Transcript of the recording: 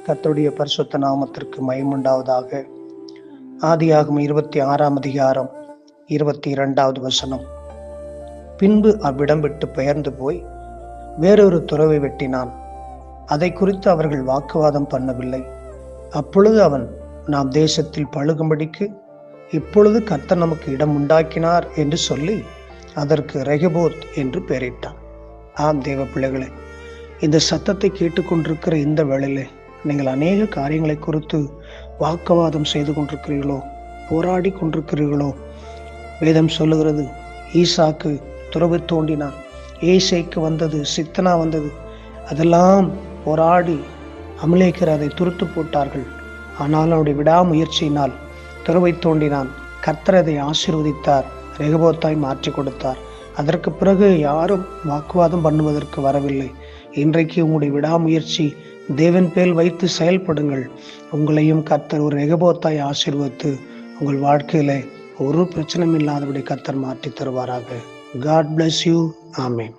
கர்த்தருடைய பரிசுத்த நாமத்திற்கு மகிமையுண்டாவதாக. ஆதியாகமம் 26ஆம் அதிகாரம் 22வது வசனம். பின்பு அவ்விடம் விட்டு பெயர்ந்து போய் வேறொரு துறவை வெட்டினான். அதை குறித்து அவர்கள் வாக்குவாதம் பண்ணவில்லை. அப்பொழுது அவன், நாம் தேசத்தில் பழுகும்படிக்கு இப்பொழுது கர்த்தர் நமக்கு இடம் உண்டாக்கினார் என்று சொல்லி அதற்கு ரெகபோத் என்று பெயரிட்டான். ஆம் தேவ பிள்ளைகளே, இந்த சத்தத்தை கேட்டுக்கொண்டிருக்கிற இந்த வேளையிலே நீங்கள் அநேக காரியங்களை குறித்து வாக்குவாதம் செய்து கொண்டிருக்கிறீர்களோ, போராடி கொண்டிருக்கிறீர்களோ. வேதம் சொல்லுகிறது, ஈசாக்கு துறவு தோண்டினான், ஏசைக்கு வந்தது, சித்தனா வந்தது, அதெல்லாம் போராடி அமலேக்கர் அதை துருத்து போட்டார்கள். ஆனால் அவனுடைய விடாமுயற்சியினால் துறவை தோண்டினான். கர்த்தர் அதை ஆசீர்வதித்தார், ரெகபோத்தாய் மாற்றி கொடுத்தார். அதற்கு பிறகு யாரும் வாக்குவாதம் பண்ணுவதற்கு வரவில்லை. இன்றைக்கு உங்களுடைய விடாமுயற்சி தேவன் பேல் வைத்து செயல்படுங்கள். உங்களையும் கர்த்தர் ஒரு ரெகபோத்தாய் ஆசீர்வதித்து உங்கள் வாழ்க்கையில ஒரு பிரச்சனையும் இல்லாதபடி கர்த்தர் மாற்றி தருவாராக. God bless you. Amen.